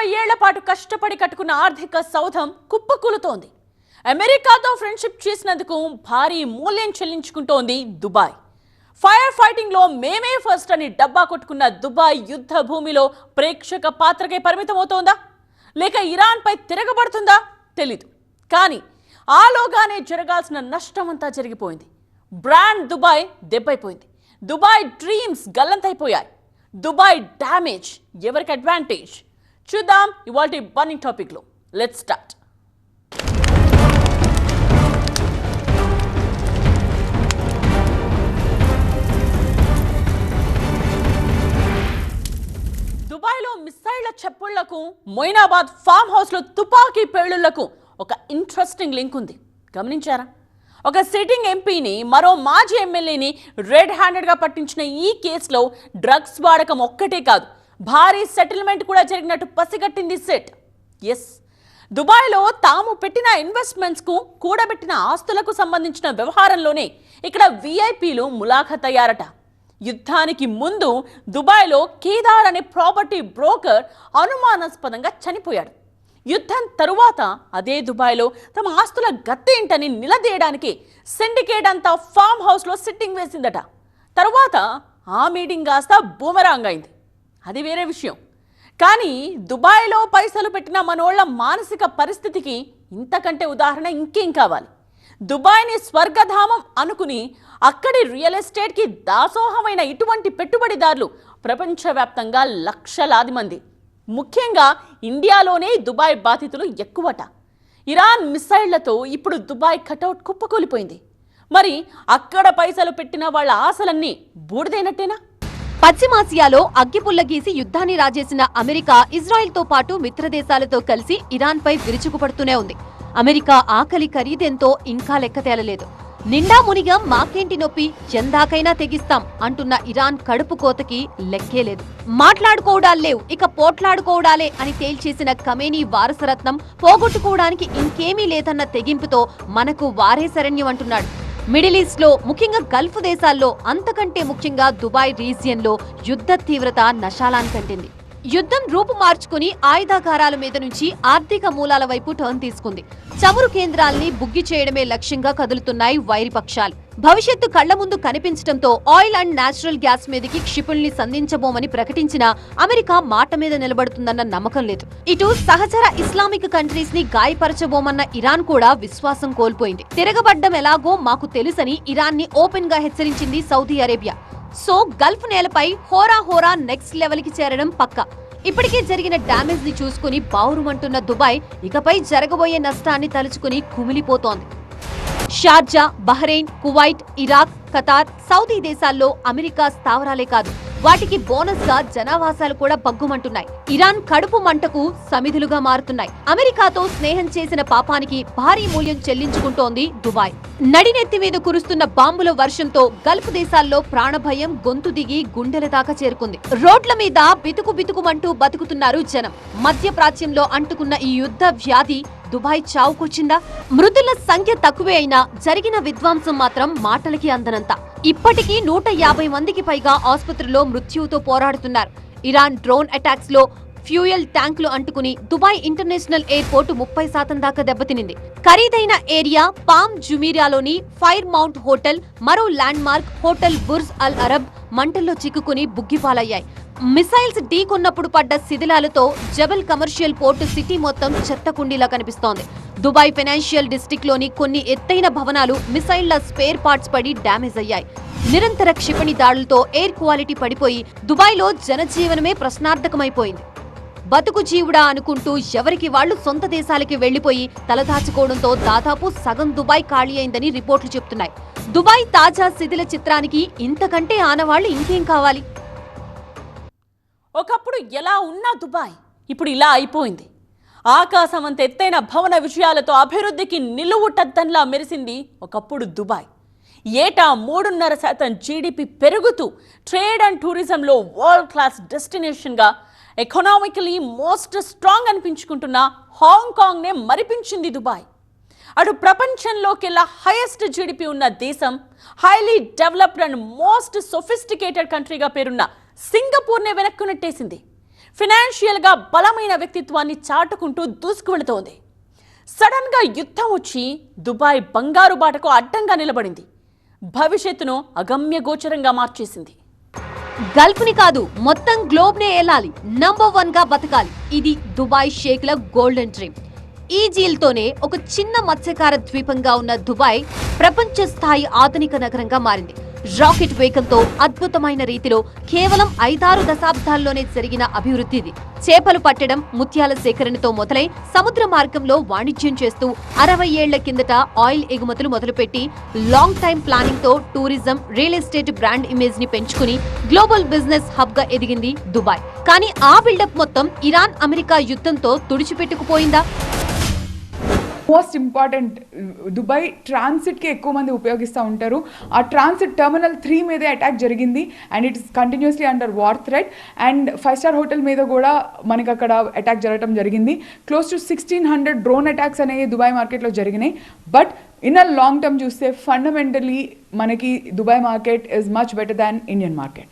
20 ఏళ్ల పాటు కష్టపడి కట్టుకున్న ఆర్థిక సౌధం కుప్పకూలుతోంది. అమెరికాతో ఫ్రెండ్షిప్ చేసినందుకు భారీ మూల్యం చెల్లించుకుంటోంది దుబాయ్. ఫైర్ ఫైటింగ్ లో మేమే ఫస్ట్ అని డబ్బా కొట్టుకున్న దుబాయ్ యుద్ధ భూమిలో ప్రేక్షక పాత్రకే పరిమితమవుతోందా లేక ఇరాన్ పై తిరగబడుతుందా తెలీదు. కానీ ఆలోగానే జరగాల్సిన నష్టమంతా జరిగిపోయింది. బ్రాండ్ దుబాయ్ దెబ్బైపోయింది. దుబాయ్ డ్రీమ్స్ గల్లంతైపోయాయి. దుబాయ్ డ్యామేజ్ ఎవరికి అడ్వాంటేజ్ చూద్దాం ఇవాల్టి బర్నింగ్ టాపిక్ లో. Let's start. దుబాయ్లో మిసైళ్ల చెప్పుళ్లకు, మొయినాబాద్ ఫామ్ హౌస్ లో తుపాకీ పేలుళ్లకు ఒక ఇంట్రెస్టింగ్ లింక్ ఉంది. గమనించారా? ఒక సిట్టింగ్ ఎంపీని, మరో మాజీ ఎమ్మెల్యేని రెడ్ హ్యాండెడ్ గా పట్టించిన ఈ కేసులో డ్రగ్స్ వాడకం ఒక్కటే కాదు, భారీ సెటిల్మెంట్ కూడా జరిగినట్టు పసిగట్టింది సెట్. ఎస్, దుబాయ్లో తాము పెట్టిన ఇన్వెస్ట్మెంట్స్ కు, కూడబెట్టిన ఆస్తులకు సంబంధించిన వ్యవహారంలోనే ఇక్కడ వీఐపీలు ములాఖత్ అయ్యారట. యుద్ధానికి ముందు దుబాయ్లో కేదార్ అనే ప్రాపర్టీ బ్రోకర్ అనుమానాస్పదంగా చనిపోయాడు. యుద్ధం తరువాత అదే దుబాయ్లో తమ ఆస్తుల గత్తేంటని నిలదీయడానికి సిండికేట్ అంతా ఫామ్ హౌస్లో సిట్టింగ్ వేసిందట. తరువాత ఆ మీటింగ్ కాస్త బూమరాంగ్ అయింది. అది వేరే విషయం. కానీ దుబాయ్లో పైసలు పెట్టిన మనోళ్ల మానసిక పరిస్థితికి ఇంతకంటే ఉదాహరణ ఇంకేం కావాలి? దుబాయ్ని స్వర్గధామం అనుకుని అక్కడి రియల్ ఎస్టేట్కి దాసోహమైన ఇటువంటి పెట్టుబడిదారులు ప్రపంచవ్యాప్తంగా లక్షలాది మంది. ముఖ్యంగా ఇండియాలోనే దుబాయ్ బాధితులు ఎక్కువట. ఇరాన్ మిసైళ్లతో ఇప్పుడు దుబాయ్ కటౌట్ కుప్పకూలిపోయింది. మరి అక్కడ పైసలు పెట్టిన వాళ్ళ ఆశలన్నీ బూడిదైనట్టేనా? పశ్చిమాసియాలో అగ్గిపుల్ల గీసి యుద్ధాన్ని రాజేసిన అమెరికా ఇజ్రాయెల్తో పాటు మిత్రదేశాలతో కలిసి ఇరాన్పై విరుచుకుపడుతూనే ఉంది. అమెరికా ఆకలి ఖరీదెంతో ఇంకా లెక్క తేలలేదు. నిండా మునిగా మాకేంటి నొప్పి, ఎందాకైనా తెగిస్తాం అంటున్న ఇరాన్ కడుపు కోతకి లెక్కే లేదు. మాట్లాడుకోవడాలేవు, ఇక పోట్లాడుకోవడాలే అని తేల్చేసిన ఖమేనీ వారసరత్నం పోగొట్టుకోవడానికి ఇంకేమీ లేదన్న తెగింపుతో మనకు వారే శరణ్యం అంటున్నాడు. మిడిల్ ఈస్ట్ లో, ముఖ్యంగా గల్ఫ్ దేశాల్లో, అంతకంటే ముఖ్యంగా దుబాయ్ రీజియన్ లో యుద్ధ తీవ్రత నశాలానికంటింది. యుద్ధం రూపు మార్చుకుని ఆయుధాగారాల మీద నుంచి ఆర్థిక మూలాల వైపు టర్న్ తీసుకుంది. చమురు కేంద్రాల్ని బుగ్గి చేయడమే లక్ష్యంగా కదులుతున్నాయి వైరిపక్షాలు. భవిష్యత్తు కళ్ల ముందు కనిపించడంతో ఆయిల్ అండ్ నేచురల్ గ్యాస్ మీదకి క్షిపణుల్ని సంధించబోమని ప్రకటించిన అమెరికా మాట మీద నిలబడుతుందన్న నమ్మకం లేదు. ఇటు సహచర ఇస్లామిక్ కంట్రీస్ ని గాయపరచబోమన్న ఇరాన్ కూడా విశ్వాసం కోల్పోయింది. తిరగబడ్డం ఎలాగో మాకు తెలుసని ఇరాన్ ని ఓపెన్ గా హెచ్చరించింది సౌదీ అరేబియా. సో గల్ఫ్ నేలపై హోరా నెక్స్ట్ లెవెల్ కి చేరడం పక్కా. ఇప్పటికే జరిగిన డ్యామేజ్ ని చూసుకుని బావురుమంటున్న దుబాయ్ ఇకపై జరగబోయే నష్టాన్ని తలుచుకుని కుమిలిపోతోంది. Sharjah, Bahrain, Kuwait, Iraq, Qatar, Saudi దేశాల్లో అమెరికా స్థావరాలే కాదు, వాటికి బోనస్ గా జనావాసాలు కూడా బగ్గుమంటున్నాయి. ఇరాన్ కడుపు మంటకు సమిధులుగా మారుతున్నాయి. అమెరికాతో స్నేహం చేసిన పాపానికి భారీ మూల్యం చెల్లించుకుంటోంది దుబాయ్. నడినెత్తి మీద కురుస్తున్న బాంబుల వర్షంతో గల్ఫ్ దేశాల్లో ప్రాణభయం గొంతు దిగి గుండెల దాకా చేరుకుంది. రోడ్ల మీద బితుకుమంటూ బతుకుతున్నారు జనం. మధ్యప్రాచ్యంలో అంటుకున్న ఈ యుద్ధ వ్యాధి దుబాయ్ చావుకొచ్చిందా? మృతుల సంఖ్య తక్కువే అయినా జరిగిన విధ్వంసం మాత్రం మాటలకి అందనంత. ఇప్పటికీ 150 మందికి పైగా ఆసుపత్రిలో మృత్యువుతో పోరాడుతున్నారు. ఇరాన్ డ్రోన్ అటాక్స్ లో ఫ్యూయల్ ట్యాంకులు అంటుకుని దుబాయ్ ఇంటర్నేషనల్ ఎయిర్పోర్ట్ 30% దాకా దెబ్బతినింది. ఖరీదైన ఏరియా పామ్ జుమీరాలోని ఫైర్ మౌంట్ హోటల్, మరో landmark hotel Burj Al Arab మంటల్లో చిక్కుకుని బుగ్గిపాలయ్యాయి. మిసైల్స్ ఢీకొన్నప్పుడు పడ్డ శిథిలాలతో జబల్ కమర్షియల్ పోర్టు సిటీ మొత్తం చెత్తకుండీలా కనిపిస్తోంది. దుబాయ్ ఫైనాన్షియల్ డిస్ట్రిక్ట్ లోని కొన్ని ఎత్తైన భవనాలు మిసైళ్ల స్పేర్ పార్ట్స్ పడి డ్యామేజ్ అయ్యాయి. నిరంతర క్షిపణి దాడులతో ఎయిర్ క్వాలిటీ పడిపోయి దుబాయ్లో జనజీవనమే ప్రశ్నార్థకమైపోయింది. బతుకు జీవుడా అనుకుంటూ ఎవరికి వాళ్లు సొంత దేశాలకి వెళ్లిపోయి తలదాచుకోవడంతో దాదాపు సగం దుబాయ్ ఖాళీ అయిందని రిపోర్టులు చెప్తున్నాయి. దుబాయ్ తాజా శిథిల చిత్రానికి ఇంతకంటే ఆనవాళ్లు ఇంకేం కావాలి? ఒకప్పుడు ఎలా ఉన్న దుబాయ్ ఇప్పుడు ఇలా అయిపోయింది. ఆకాశమంత ఎత్తైన భవన విజయాలతో అభివృద్ధికి నిలువుటద్దంలా మెరిసింది ఒకప్పుడు దుబాయ్. ఏటా 3.5% జీడీపీ పెరుగుతూ ట్రేడ్ అండ్ టూరిజంలో వరల్డ్ క్లాస్ డెస్టినేషన్గా, ఎకనామికలీ మోస్ట్ స్ట్రాంగ్ అనిపించుకుంటున్న హాంకాంగ్ నే మరిపించింది దుబాయ్. అటు ప్రపంచంలోకెల్లా హైయెస్ట్ జీడీపీ ఉన్న దేశం, highly developed and most sophisticated కంట్రీగా పేరున్న సింగపూర్నే వెనక్కు నెట్టేసింది. ఫినాన్షియల్గా బలమైన వ్యక్తిత్వాన్ని చాటుకుంటూ దూసుకువెళుతోంది. సడన్గా యుద్ధం వచ్చి దుబాయ్ బంగారు బాటకు అడ్డంగా నిలబడింది. భవిష్యత్తును అగమ్యగోచరంగా మార్చేసింది. గల్ఫ్ని కాదు, మొత్తం గ్లోబ్నే ఏలాలి, నంబర్ 1 గా బతకాలి. ఇది దుబాయ్ షేక్ల గోల్డెన్ డ్రీమ్. ఈ జీల్తోనే ఒక చిన్న మత్స్యకార ద్వీపంగా ఉన్న దుబాయ్ ప్రపంచ స్థాయి ఆధునిక నగరంగా మారింది. రాకెట్ వేగంతో అద్భుతమైన రీతిలో కేవలం 5-6 దశాబ్దాల్లోనే జరిగిన అభివృద్ధి ఇది. చేపలు పట్టడం, ముత్యాల సేకరణతో మొదలై సముద్ర మార్గంలో వాణిజ్యం చేస్తూ 60 ఏళ్ల కిందట ఆయిల్ ఎగుమతులు మొదలుపెట్టి లాంగ్ టైం ప్లానింగ్ తో tourism, real estate brand image ని పెంచుకుని గ్లోబల్ బిజినెస్ హబ్ గా ఎదిగింది దుబాయ్. కానీ ఆ బిల్డప్ మొత్తం ఇరాన్ అమెరికా యుద్ధంతో తుడిచిపెట్టుకుపోయిందా? మోస్ట్ ఇంపార్టెంట్, దుబాయ్ ట్రాన్సిట్కి ఎక్కువ మంది ఉపయోగిస్తూ ఉంటారు. ఆ ట్రాన్సిట్ టెర్మినల్ 3 మీదే అటాక్ జరిగింది and it's continuously under war threat. And 5-star hotel మీద కూడా మనకి అక్కడ అటాక్ జరగడం జరిగింది. క్లోజ్ టు 1600 డ్రోన్ అటాక్స్ అనేవి దుబాయ్ మార్కెట్లో జరిగినాయి. But in a long term చూస్తే ఫండమెంటలీ మనకి Dubai market is much better than Indian market.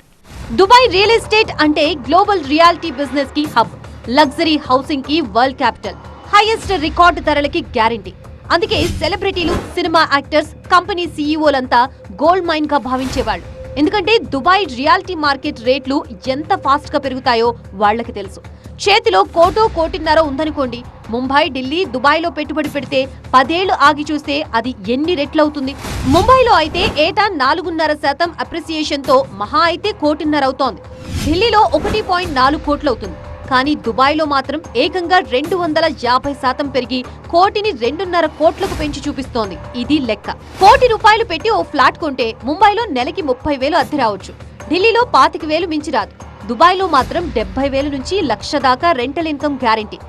Dubai real estate అంటే గ్లోబల్ రియాలిటీ బిజినెస్ కి హబ్, లగ్జరీ హౌసింగ్ కి వరల్డ్ క్యాపిటల్, హైయెస్ట్ రికార్డు ధరలకి గ్యారంటీ. అందుకే సెలబ్రిటీలు, సినిమా యాక్టర్స్, కంపెనీ సీఈఓలంతా గోల్డ్ మైన్ గా భావించేవాళ్ళు. ఎందుకంటే దుబాయ్ రియాలిటీ మార్కెట్ రేట్లు ఎంత ఫాస్ట్ గా పెరుగుతాయో వాళ్లకి తెలుసు. చేతిలో 1-1.5 ఉందనుకోండి, ముంబై, ఢిల్లీ, దుబాయ్లో పెట్టుబడి పెడితే 10 ఏళ్లు ఆగి చూస్తే అది ఎన్ని రెట్లవుతుంది? ముంబైలో అయితే ఏటా 4.5% అప్రిసియేషన్ తో మహా అయితే 1.5 అవుతోంది. ఢిల్లీలో 1.4 కోట్లు అవుతుంది. కానీ దుబాయ్లో మాత్రం ఏకంగా 250% పెరిగి 1.2.5 కోట్లకు పెంచి చూపిస్తోంది. ఇది లెక్క. ₹1 కోటి పెట్టి ఓ ఫ్లాట్ కొంటే ముంబైలో నెలకి 30,000 అద్దె రావచ్చు, ఢిల్లీలో 25,000 మించి రాదు. దుబాయ్లో మాత్రం 70,000 నుంచి 1,00,000 దాకా రెంటల్ ఇన్కమ్ గ్యారంటీ.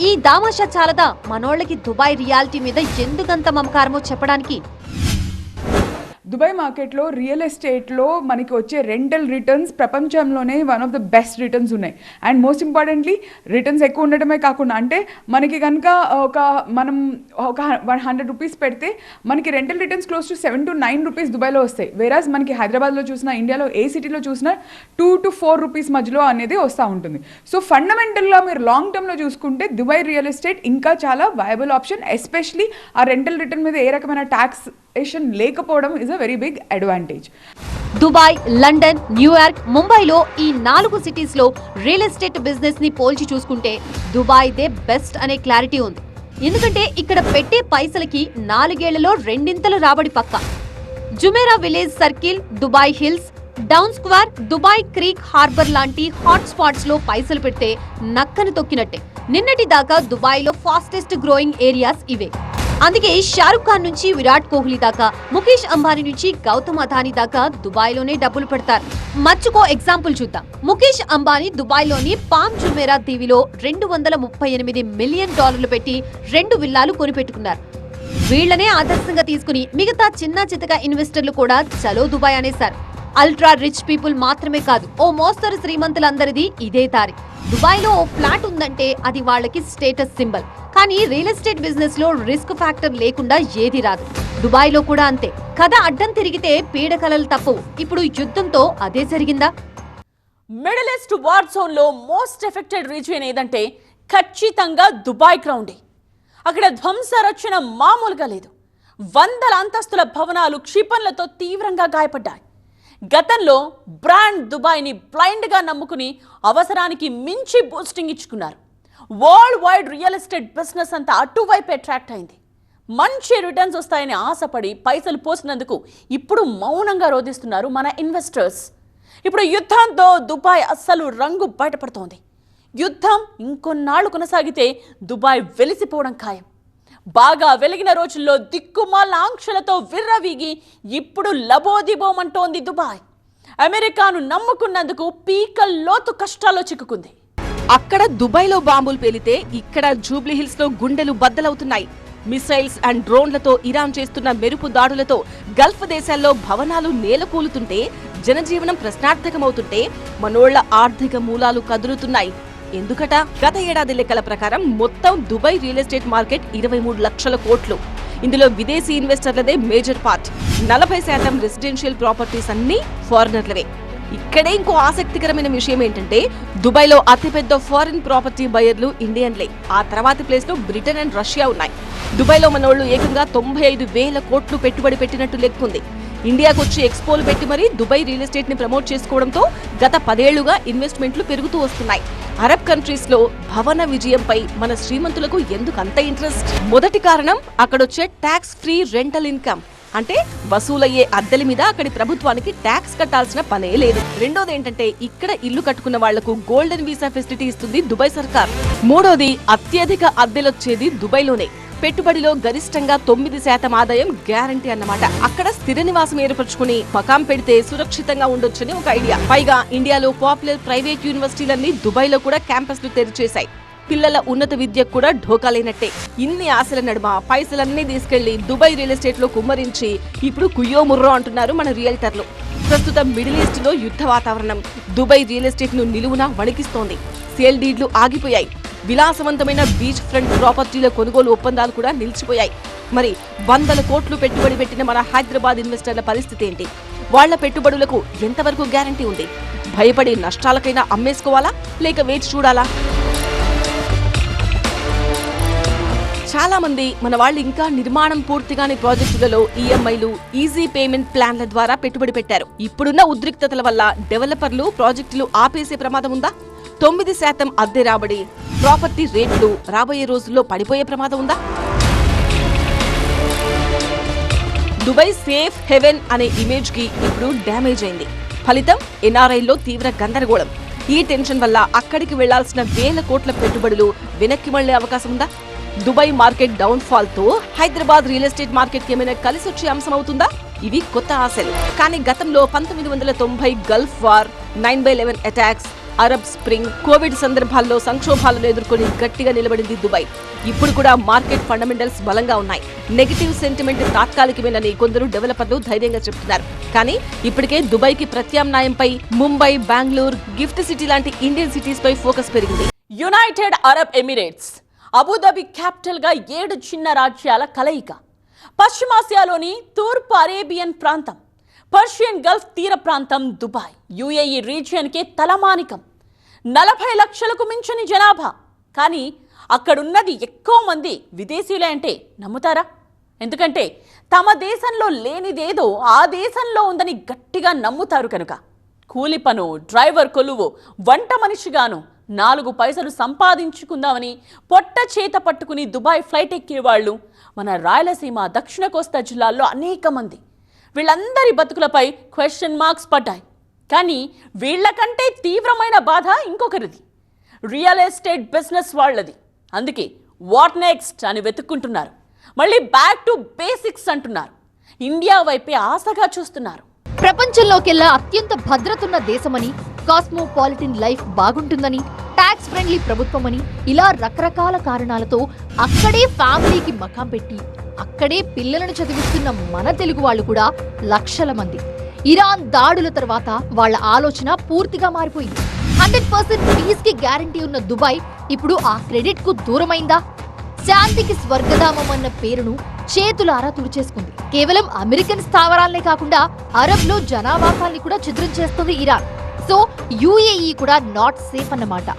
ఈ దామాషా చాలదా మనోళ్ళకి దుబాయ్ రియాలిటీ మీద ఎందుకంత మమకారమో చెప్పడానికి? దుబాయ్ మార్కెట్లో రియల్ ఎస్టేట్లో మనకి వచ్చే రెంటల్ రిటర్న్స్ ప్రపంచంలోనే one of the best returns ఉన్నాయి. అండ్ మోస్ట్ ఇంపార్టెంట్లీ రిటర్న్స్ ఎక్కువ ఉండటమే కాకుండా, అంటే మనకి కనుక మనం ఒక ₹100 పెడితే మనకి rental returns close to ₹7 to ₹9 దుబాయ్లో వస్తాయి. వేరాజ్ మనకి హైదరాబాద్లో చూసినా, ఇండియాలో ఏ సిటీలో చూసినా ₹2 to ₹4 మధ్యలో అనేది వస్తూ ఉంటుంది. సో ఫండమెంటల్గా మీరు లాంగ్ టర్మ్లో చూసుకుంటే దుబాయ్ రియల్ ఎస్టేట్ ఇంకా చాలా వయబుల్ ఆప్షన్. ఎస్పెషలీ ఆ రెంటల్ రిటర్న్ మీద ఏ రకమైన ట్యాక్స్ లేకపోవడం is a very big advantage. Dubai, London, New York, ముంబైలో ఈ 4 సిటీస్ లో రియల్ ఎస్టేట్ బిజినెస్ ని పోల్చి చూసుకుంటే దుబాయ్ దే బెస్ట్ అనే క్లారిటీ ఉంది. ఎందుకంటే ఇక్కడ పెట్టే పైసలకి 4 ఏళ్లలో 2 రాబడి పక్కా. Jumeirah village circle, Dubai hills, town square, Dubai creek harbour లాంటి హాట్ స్పాట్స్ లో పైసలు పెడితే నక్కను తొక్కినట్టే. నిన్నటి దాకా దుబాయ్ లో ఫాస్టెస్ట్ గ్రోయింగ్ ఏరియాస్ ఇవే. అందుకే షారుఖ్ ఖాన్ నుంచి విరాట్ కోహ్లీ దాకా, ముఖేష్ అంబానీ నుంచి గౌతమ్ అదానీ దాకా దుబాయ్లోనే డబ్బులు పెడతారు. మచ్చుకో ఎగ్జాంపుల్ చూద్దాం. ముఖేష్ అంబానీ దుబాయ్లోని పామ్ జుమేరా దీవిలో $238 మిలియన్ పెట్టి 2 విల్లాలు కొనిపెట్టుకున్నారు. వీళ్లనే ఆదర్శంగా తీసుకుని మిగతా చిన్న చితక ఇన్వెస్టర్లు కూడా చలో దుబాయ్ అనేశారు. అల్ట్రా రిచ్ పీపుల్ మాత్రమే కాదు, ఓ మోస్తరు శ్రీమంతులందరిది ఇదే దారి. దుబాయ్లో ఓ ఫ్లాట్ ఉందంటే అది వాళ్ళకి స్టేటస్ సింబల్. కానీ రియల్ ఎస్టేట్ బిజినెస్ లో రిస్క్ ఫ్యాక్టర్ లేకుండా ఏది రాదు. దుబాయ్లో కూడా అంతే. కథ అడ్డం తిరిగితే పీడకలలు తప్పవు. ఇప్పుడు యుద్ధంతో అదే జరిగిందా? మిడిల్ ఈస్ట్ వార్ జోన్ లో మోస్ట్ ఎఫెక్టెడ్ రీజియన్ ఏదంటే ఖచ్చితంగా దుబాయ్ గ్రౌండే. అక్కడ ధ్వంసరచన మామూలుగా లేదు. 100 అంతస్తుల భవనాలు క్షిపణులతో తీవ్రంగా గాయపడ్డాయి. గతంలో బ్రాండ్ దుబాయ్ని బ్లైండ్గా నమ్ముకుని అవసరానికి మించి బూస్టింగ్ ఇచ్చుకున్నారు. World wide real estate business అంతా అటువైపు అట్రాక్ట్ అయింది. మంచి రిటర్న్స్ వస్తాయని ఆశపడి పైసలు పోసినందుకు ఇప్పుడు మౌనంగా రోధిస్తున్నారు మన ఇన్వెస్టర్స్. ఇప్పుడు యుద్ధంతో దుబాయ్ అస్సలు రంగు బయటపడుతోంది. యుద్ధం ఇంకొన్నాళ్లు కొనసాగితే దుబాయ్ వెలిసిపోవడం ఖాయం. బాగా వెలిగిన రోజుల్లో దిక్కుమాల ఆంక్షలతో విర్రవీగి ఇప్పుడు లబోదిబోమంటోంది దుబాయ్. అమెరికాను నమ్ముకున్నందుకు పీకల్ లోతు కష్టాల్లో చిక్కుకుంది. అక్కడ దుబాయ్లో బాంబులు పేలితే ఇక్కడ జూబ్లీ హిల్స్ లో గుండెలు బద్దలవుతున్నాయి. మిసైల్స్ అండ్ డ్రోన్లతో ఇరాన్ చేస్తున్న మెరుపు దాడులతో గల్ఫ్ దేశాల్లో భవనాలు నేలకూలుతుంటే, జనజీవనం ప్రశ్నార్థకమవుతుంటే మనోళ్ల ఆర్థిక మూలాలు కదులుతున్నాయి. ఎందుకట? గత ఏడాది లెక్కల ప్రకారం మొత్తం దుబాయ్ రియల్ ఎస్టేట్ మార్కెట్ 23 లక్షల కోట్లు. ఇందులో విదేశీ ఇన్వెస్టర్లదే మేజర్ పార్ట్. 40% రెసిడెన్షియల్ ప్రాపర్టీస్ అన్ని ఫారినర్లవే. ఇక్కడే ఇంకో ఆసక్తికరమైన విషయం ఏంటంటే దుబాయ్లో అతిపెద్ద ఫారిన్ ప్రాపర్టీ బయర్లు ఇండియన్లే. ఆ తర్వాతి ప్లేస్ లో బ్రిటన్ అండ్ రష్యా ఉన్నాయి. దుబాయ్లో మనోళ్లు ఏకంగా 95,000 కోట్లు పెట్టుబడి పెట్టినట్టు లెక్కుంది. ఇండియాకు వచ్చి ఎక్స్పోలు పెట్టి మరీ దుబాయ్ రియల్ ఎస్టేట్ ని ప్రమోట్ చేసుకోవడంతో గత 10 ఏళ్లుగా ఇన్వెస్ట్మెంట్లు పెరుగుతూ వస్తున్నాయి. అరబ్ కంట్రీస్ లో భవన విజయంపై మన శ్రీమంతులకు ఎందుకు అంత ఇంట్రెస్ట్? మొదటి కారణం అక్కడొచ్చే ట్యాక్స్ ఫ్రీ రెంటల్ ఇన్కమ్. అంటే వసూలయ్యే అద్దెల మీద అక్కడి ప్రభుత్వానికి ట్యాక్స్ కట్టాల్సిన పనే లేదు. రెండోది ఏంటంటే ఇక్కడ ఇల్లు కట్టుకున్న వాళ్లకు గోల్డెన్ వీసా ఫెసిలిటీ ఇస్తుంది దుబాయ్ సర్కార్. మూడోది అత్యధిక అద్దెలొచ్చేది దుబాయ్లోనే. పెట్టుబడిలో గరిష్టంగా 9% ఆదాయం గ్యారంటీ అన్నమాట. అక్కడ స్థిర నివాసం ఏర్పరచుకుని మకాం పెడితే సురక్షితంగా ఉండొచ్చని ఒక ఐడియా. పైగా ఇండియాలో పాపులర్ ప్రైవేట్ యూనివర్సిటీలన్నీ దుబాయ్లో కూడా క్యాంపస్లు తెరిచేశాయి. పిల్లల ఉన్నత విద్యకు కూడా ఢోకాలేనట్టే. ఇన్ని ఆశల నడుమ పైసలన్నీ తీసుకెళ్లి దుబాయ్ రియల్ ఎస్టేట్ లో కుమ్మరించి ఇప్పుడు కుయ్యో ముర్రో అంటున్నారు మన రియల్టర్లు. ప్రస్తుతం మిడిల్ ఈస్ట్ లో యుద్ధ వాతావరణం దుబాయ్ రియల్ ఎస్టేట్ ను నిలువునా వణికిస్తోంది. సేల్ డీడ్లు ఆగిపోయాయి. విలాసవంతమైన బీచ్ ఫ్రంట్ ప్రాపర్టీల కొనుగోలు ఒప్పందాలు కూడా నిలిచిపోయాయి. మరి 100 కోట్లు పెట్టుబడి పెట్టిన మన హైదరాబాద్ ఇన్వెస్టర్ల పరిస్థితి ఏంటి? వాళ్ల పెట్టుబడులకు ఎంతవరకు గ్యారంటీ ఉంది? భయపడి నష్టాలకైనా అమ్మేసుకోవాలా లేక వేచి చూడాలా? చాలా మంది మన వాళ్ళు ఇంకా నిర్మాణం పూర్తిగాని ప్రాజెక్టులలో ఈఎంఐలు, ఈజీ పేమెంట్ ప్లాన్ల ద్వారా పెట్టుబడి పెట్టారు. ఇప్పుడున్న ఉద్రిక్తతల వల్ల డెవలపర్లు ప్రాజెక్టులు ఆపేసే ప్రమాదం ఉందా? 9% అద్దె రాబడి, ప్రాపర్టీ రేట్లు రాబోయే రోజుల్లో పడిపోయే ప్రమాదం ఉందా? దుబాయ్ సేఫ్ హెవెన్ అనే ఇమేజ్ కి ఇప్పుడు డ్యామేజ్ అయింది. ఫలితం ఎన్ఆర్ఐల్లో తీవ్ర గందరగోళం. ఈ టెన్షన్ వల్ల అక్కడికి వెళ్లాల్సిన 1000 కోట్ల పెట్టుబడులు వెనక్కి మళ్లే అవకాశం ఉందా? దుబాయ్ మార్కెట్ డౌన్ ఫాల్ తో హైదరాబాద్ రియల్ ఎస్టేట్ మార్కెట్ కి ఏమైనా కలిసి వచ్చే అంశం అవుతుందా? ఇవి కొత్త ఆశలు. కానీ గతంలో 1990 Gulf war, 9/11 attacks, Arab spring, Covid సందర్భాల్లో సంక్షోభాలను ఎదుర్కొని గట్టిగా నిలబడింది దుబాయ్. ఇప్పుడు కూడా మార్కెట్ ఫండమెంటల్స్ బలంగా ఉన్నాయి. నెగటివ్ సెంటిమెంట్ తాత్కాలికమేనని కొందరు డెవలపర్లు ధైర్యంగా చెప్తున్నారు. కానీ ఇప్పటికే దుబాయ్ కి ప్రత్యామ్నాయంపై ముంబై, బెంగళూరు, గిఫ్ట్ సిటీ లాంటి ఇండియన్ సిటీస్ పై ఫోకస్ పెరిగింది. United Arab Emirates, Abu Dhabi capital గా 7 చిన్న రాజ్యాల కలయిక. పశ్చిమాసియాలోని తూర్పు అరేబియన్ ప్రాంతం, పర్షియన్ గల్ఫ్ తీర ప్రాంతం దుబాయ్, యుఏఈ రీజియన్ కే తలమానికం. 40 లక్షలకు మించని జనాభా. కానీ అక్కడున్నది ఎక్కువ మంది విదేశీయులే అంటే నమ్ముతారా? ఎందుకంటే తమ దేశంలో లేనిదేదో ఆ దేశంలో ఉందని గట్టిగా నమ్ముతారు కనుక. కూలి పను, డ్రైవర్ కొలువు, వంట మనిషిగాను 4 పైసలు సంపాదించుకుందామని పొట్ట చేత పట్టుకుని దుబాయ్ ఫ్లైట్ ఎక్కేవాళ్లు మన రాయలసీమ, దక్షిణ కోస్తా జిల్లాల్లో అనేక మంది. వీళ్ళందరి బతుకులపై క్వశ్చన్ మార్క్స్ పడ్డాయి. కానీ వీళ్లకంటే తీవ్రమైన బాధ ఇంకొకరిది, రియల్ ఎస్టేట్ బిజినెస్ వాళ్ళది. అందుకే వాట్ నెక్స్ట్ అని వెతుక్కుంటున్నారు. మళ్ళీ బ్యాక్ టు బేసిక్స్ అంటున్నారు. ఇండియా వైపే ఆశగా చూస్తున్నారు. ప్రపంచంలోకెల్లా అత్యంత భద్రతున్న దేశమని, కాస్మోపాలిటన్ లైఫ్ బాగుంటుందని, ట్యాక్స్ ఫ్రెండ్లీ ప్రభుత్వమని, ఇలా రకరకాల కారణాలతో అక్కడే ఫ్యామిలీకి మకాం పెట్టి అక్కడే పిల్లలను చదివిస్తున్న మన తెలుగు వాళ్ళు కూడా లక్షల మంది. ఇరాన్ దాడుల తర్వాత వాళ్ళ ఆలోచన పూర్తిగా మారిపోయింది. 100% పీస్ కి గ్యారంటీ ఉన్న దుబాయ్ ఇప్పుడు ఆ క్రెడిట్ కు దూరమైందా? శాంతికి స్వర్గధామం అన్న పేరును చేతులారా తుడిచేసుకుంది. కేవలం అమెరికన్ స్థావరాలనే కాకుండా అరబ్ లో జనావాసాల్ని కూడా ఛిద్రం చేస్తుంది ఇరాన్. సో యుఏఈ కూడా నాట్ సేఫ్ అన్నమాట.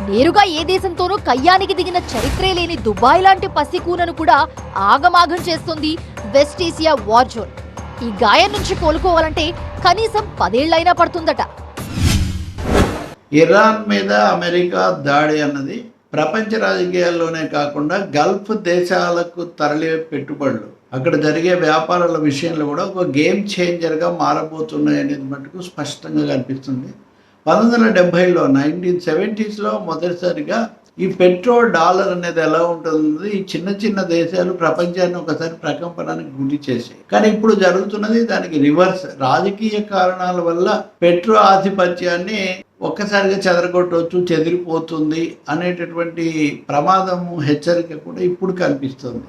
నేరుగా ఏ దేశంతోనూ కయ్యానికి దిగిన చరిత్రే లేని దుబాయ్ లాంటి పసికూనను కూడా ఆగమాగం చేస్తుంది వెస్ట్ ఏసియా వార్ జోన్. ఈ గాయం నుంచి కోలుకోవాలంటే కనీసం 10 ఏళ్లైనా పడుతుందట. ఇరాన్ మీద అమెరికా దాడి అన్నది ప్రపంచ రాజకీయాల్లోనే కాకుండా గల్ఫ్ దేశాలకు తరలి పెట్టుబడులు, అక్కడ జరిగే వ్యాపారాల విషయంలో కూడా ఒక గేమ్ చేంజర్గా మారబోతున్నాయి అనేది మటుకు స్పష్టంగా కనిపిస్తుంది. 1970లో 1970స్లో మొదటిసారిగా ఈ పెట్రోల్ డాలర్ అనేది ఎలా ఉంటుంది, ఈ చిన్న చిన్న దేశాలు ప్రపంచాన్ని ఒకసారి ప్రకంపనానికి గురి చేసాయి. కానీ ఇప్పుడు జరుగుతున్నది దానికి రివర్స్. రాజకీయ కారణాల వల్ల పెట్రో ఆధిపత్యాన్ని ఒక్కసారిగా చెదరగొట్టవచ్చు, చెదిరిపోతుంది అనేటటువంటి ప్రమాదము, హెచ్చరిక కూడా ఇప్పుడు కనిపిస్తుంది.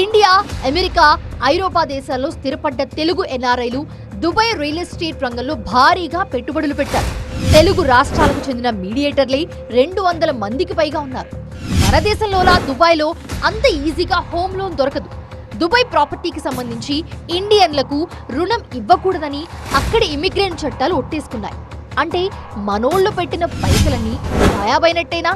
ఇండియా, అమెరికా, ఐరోపా దేశాల్లో స్థిరపడ్డ తెలుగు ఎన్ఆర్ఐలు దుబాయ్ రియల్ ఎస్టేట్ రంగంలో భారీగా పెట్టుబడులు పెట్టారు. తెలుగు రాష్ట్రాలకు చెందిన మీడియేటర్లే 200 మందికి పైగా ఉన్నారు. మన దేశంలోలా దుబాయ్లో అంత ఈజీగా హోమ్ లోన్ దొరకదు. దుబాయ్ ప్రాపర్టీకి సంబంధించి ఇండియన్లకు రుణం ఇవ్వకూడదని అక్కడి ఇమిగ్రెంట్ చట్టాలు ఒట్టేసుకున్నాయి. అంటే మనోళ్లు పెట్టిన పైసలన్నీ మాయాబైనట్టేనా?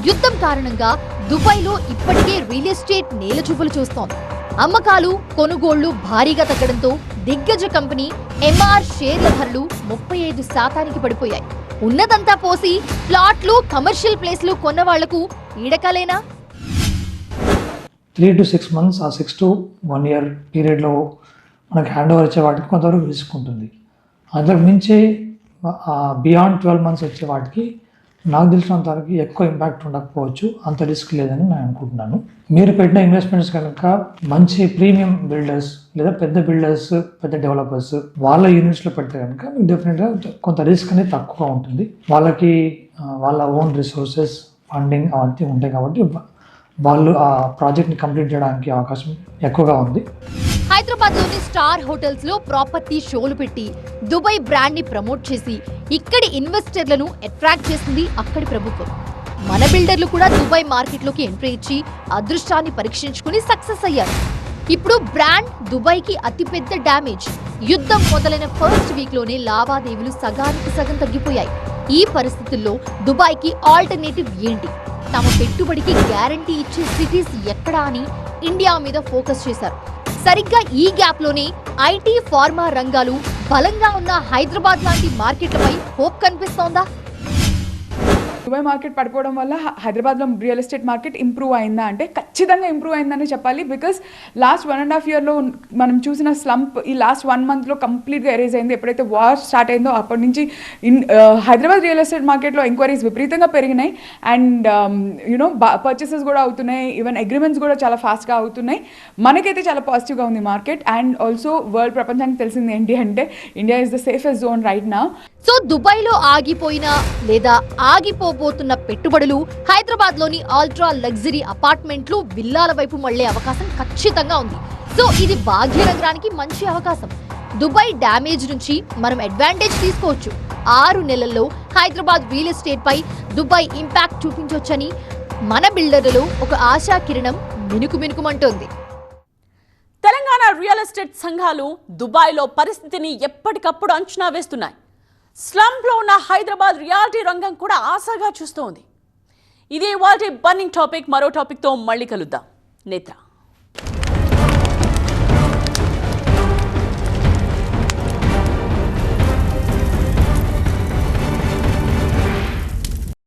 యుద్ధం కారణంగా దుబాయ్లో ఇప్పటికే రియల్ ఎస్టేట్ నేలచూపులు చూస్తోంది. అమ్మకాలు కొనుగోళ్లు భారీగా తగ్గడంతో దిగ్గజ కంపెనీ ఎంఆర్ షేర్ల ధరలు 35% పడిపోయాయి. ఉన్నదంతా పోసి ప్లాట్లు కమర్షియల్ ప్లేస్లు కొన్న వాళ్లకు ఈడకాలేనా? 3 to 6 months ఆ 6 to 1 year పీరియడ్లో మనకి హ్యాండ్ ఓవర్ వచ్చే వాటికి కొంతవరకు రిస్క్ ఉంటుంది. అంతకు మించి బియాండ్ 12 months వచ్చే వాటికి నాకు తెలిసినంత వరకు ఎక్కువ ఇంపాక్ట్ ఉండకపోవచ్చు, అంత రిస్క్ లేదని నేను అనుకుంటున్నాను. మీరు పెట్టిన ఇన్వెస్ట్మెంట్స్ కనుక మంచి ప్రీమియం బిల్డర్స్ లేదా పెద్ద బిల్డర్స్, పెద్ద డెవలపర్స్ వాళ్ళ యూనిట్స్లో పెడితే కనుక మీకు డెఫినెట్గా కొంత రిస్క్ అనేది తక్కువగా ఉంటుంది. వాళ్ళకి వాళ్ళ ఓన్ రిసోర్సెస్, ఫండింగ్ అవన్నీ ఉంటాయి కాబట్టి వాళ్ళు ఆ ప్రాజెక్ట్ని కంప్లీట్ చేయడానికి అవకాశం ఎక్కువగా ఉంది. హైదరాబాద్ లోని స్టార్ హోటల్స్ లో ప్రాపర్టీ షోలు పెట్టి దుబాయ్ బ్రాండ్ ని ప్రమోట్ చేసి ఇక్కడి ఇన్వెస్టర్లను అట్రాక్ట్ చేసింది అక్కడి ప్రభుత్వం. మన బిల్డర్లు కూడా దుబాయ్ మార్కెట్ లోకి ఎంట్రీ ఇచ్చి అదృష్టాన్ని పరీక్షించుకుని సక్సెస్ అయ్యారు. ఇప్పుడు బ్రాండ్ దుబాయ్ కి అతిపెద్ద డ్యామేజ్. యుద్ధం మొదలైన ఫస్ట్ వీక్ లోనే లావాదేవీలు సగానికి సగం తగ్గిపోయాయి. ఈ పరిస్థితుల్లో దుబాయ్ కి ఆల్టర్నేటివ్ ఏంటి? తమ పెట్టుబడికి గ్యారంటీ ఇచ్చే సిటీస్ ఎక్కడా అని ఇండియా మీద ఫోకస్ చేశారు. సరిగ్గా ఈ గ్యాప్ లోనే ఐటీ, ఫార్మా రంగాలు బలంగా ఉన్న హైదరాబాద్ లాంటి మార్కెట్లపై హోప్ కనిపిస్తోందా? దుబాయ్ మార్కెట్ పడిపోవడం వల్ల హైదరాబాద్లో రియల్ ఎస్టేట్ మార్కెట్ ఇంప్రూవ్ అయిందా అంటే ఖచ్చితంగా ఇంప్రూవ్ అయిందని చెప్పాలి. బికాస్ లాస్ట్ 1.5 yearలో మనం చూసిన స్లంప్ ఈ లాస్ట్ 1 monthలో కంప్లీట్గా ఎరేజ్ అయింది. ఎప్పుడైతే వార్ స్టార్ట్ అయిందో అప్పటి నుంచి హైదరాబాద్ రియల్ ఎస్టేట్ మార్కెట్లో ఎంక్వైరీస్ విపరీతంగా పెరిగినాయి. అండ్ యూనో పర్చేసెస్ కూడా అవుతున్నాయి, ఈవెన్ అగ్రిమెంట్స్ కూడా చాలా ఫాస్ట్గా అవుతున్నాయి. మనకైతే చాలా పాజిటివ్గా ఉంది మార్కెట్. అండ్ ఆల్సో వరల్డ్ ప్రపంచానికి తెలిసింది ఏంటి అంటే India is the safest zone right now. So దుబాయ్లో ఆగిపోయిన లేదా ఆగిపోబోతున్న పెట్టుబడులు హైదరాబాద్ లోని అల్ట్రా లగ్జరీ అపార్ట్మెంట్లు, విల్లాల వైపు మళ్లే అవకాశం ఖచ్చితంగా ఉంది. సో ఇది భాగ్యనగరానికి మంచి అవకాశం. దుబాయ్ డ్యామేజ్ నుంచి మనం అడ్వాంటేజ్ తీసుకోవచ్చు. 6 నెలల్లో హైదరాబాద్ రియల్ ఎస్టేట్ పై దుబాయ్ ఇంపాక్ట్ చూపించొచ్చని మన బిల్డర్లలో ఒక ఆశా కిరణం మినుకుమంటోంది. తెలంగాణ రియల్ ఎస్టేట్ సంఘాలు దుబాయ్లో పరిస్థితిని ఎప్పటికప్పుడు అంచనా వేస్తున్నాయి. స్లంప్లో ఉన్న హైదరాబాద్ రియాలిటీ రంగం కూడా ఆశగా చూస్తోంది. ఇదే వాటి బర్నింగ్ టాపిక్. మరో టాపిక్తో మళ్ళీ కలుద్దాం. నేత్ర.